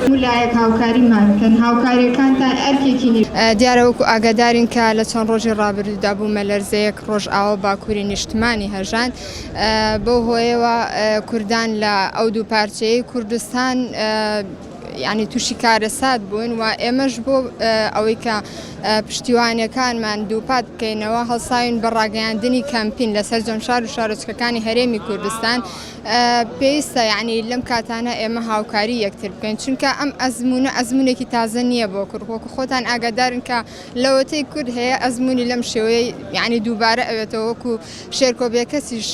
مولایەک هاوکاریمان کەن هاوکاریەکانتان ئەرکێکی دیارە وەکو ئاگادارین کە لە چەند ڕۆژی ڕابردوودا بوومە لەرزەیەک ڕۆژ ئاوە باکووری نیشتمانی هەژان بۆ هۆیەوە کوردان لە ئەو دوو پارچەیەی کوردستان یعنی تووشی کارەسات بوون و ئێمەش بۆ ئەوەی کە پشتیوانیەکانمان دووپات بکەینەوە هەڵساوین بە ڕاگەیاندنی کەمپین لەسەر جەمشار و شارۆچکەکانی هەرێمی کوردستان پێویستە یعنی لەم کاتانە ئێمە هاوکاری یەکتر بکەین چونکە ئەم ئەزمونە ئەزمونێکی تازە نییە بۆ کورد وەکو خۆتان ئاگادارن کە لەوەتەی کورد هەیە ئەزمونی لەم شێوەیە یعنی دووبارە ئەوێتەوە وەکو شێرکۆبێ کەسیش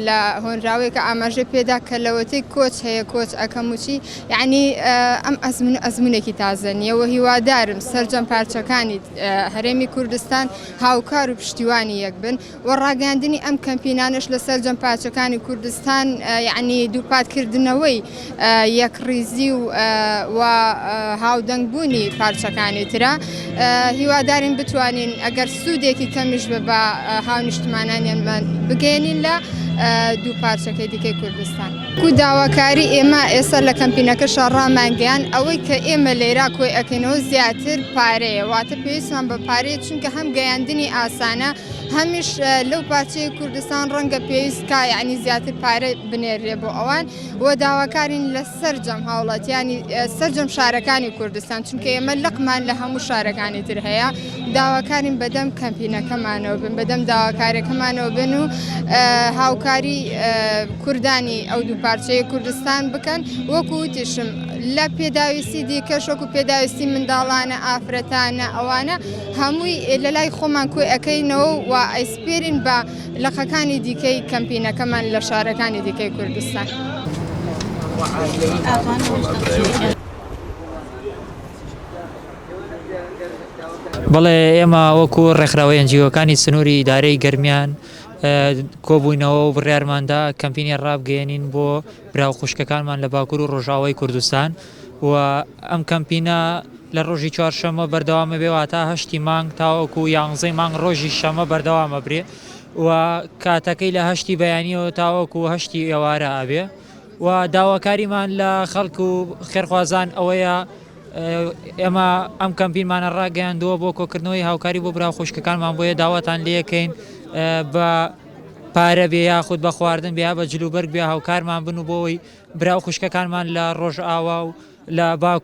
لە هۆنراوەیەکە ئاماژە پێدا کە لەوەتەی کۆچ هەیە کۆچ ئەەکەم وچی یعنی ئەم ئەزمونێکی تازە نییە و هیوادارم سەرجەم پارچەکانی هەرێمی کوردستان هاوکار و پشتیوانی یەک بن و ڕاگەاندنی ئەم کەمپینانش لە سەرجەم پارچەکانی کوردستان یعنی دووپاتکردنەوەی یەکڕیزی و هاودەنگبوونی پارچەکانی ترە هیوادارین بتوانین ئەگەر سوودێکی کەمیش بە هاونیشتمانانیان بگەێنین لە دوو پارچەکەی دیکەی کوردستان کو داواکاری ئێمە ئێستا لە کەمپینەکەشە ڕامانگەیان ئەوەی کە ئێمە لێرا کۆی ئەکەینەوە زیاتر پارەیە واتە پێویستمان بە پارەیە چونکە هەم گەیاندنی ئاسانە هەمیش لەو پارچەی کوردستان ڕەنگە پێویستکە یعنی زیاتر پارە بنێرێ بۆ ئەوان و داواکارین لە سەرجەم هاوڵاتیانی سەرجەم شارەکانی کوردستان چونکە ئێمە لەقمان لە هەموو شارەکانی تر هەیە داواکارین بەدەم کەمپینەکەمانەوە بن بەدەم داواکارەکەمانەوە بن و هاوکاری کوردانی ئەو دوو پارچەی کوردستان بکەن وەکو وتیشم لە پێداویستی دیکەش وەکو پێداویستی منداڵانە ئافرەتانە ئەوانە هەمووی لە لای خۆمان کۆی ئەەکەینەوە و ئەیسپێرین بە لەقەکانی دیکەی کەمپینەکەمان لە شارەکانی دیکەی کوردستان. بەڵێ ئێمە وەکو ڕێکخراوە ئەنجیۆکانی سنووری ئیدارەی گەرمیان کۆبووینەوە و بڕیارماندا کەمپینی ڕابگەێنین بۆ براو خوشکەکانمان لە باکوور و ڕۆژاوای کوردستان و ئەم کەمپینە لە ڕۆژی چوارشەمە بەردەوامە بێەوە تا هەشتی مانگ تاوەکو یانزەی مانگ ڕۆژی شەمە بەردەوامە برێ و کاتەکەی لە هەشتی بەیانیەوە تاوەکو هەشتی ئێوارە ئابێ و داواکاریمان لە خەڵک و خێرخوازان ئەوەیە ئێمە ئەم کەمپینمانە ڕاگەیاندووە بۆ کۆکردنەوەی هاوکاری بۆ براو خوشکەکانمان بۆیە داواتان لەکەین بە پارە بێ یاخود بە خواردن بیا بە جلوبەرگ بێ هاوکارمان بن و بۆەوەی براو خوشکەکانمان لە ڕۆژ ئاوا و لە باکوور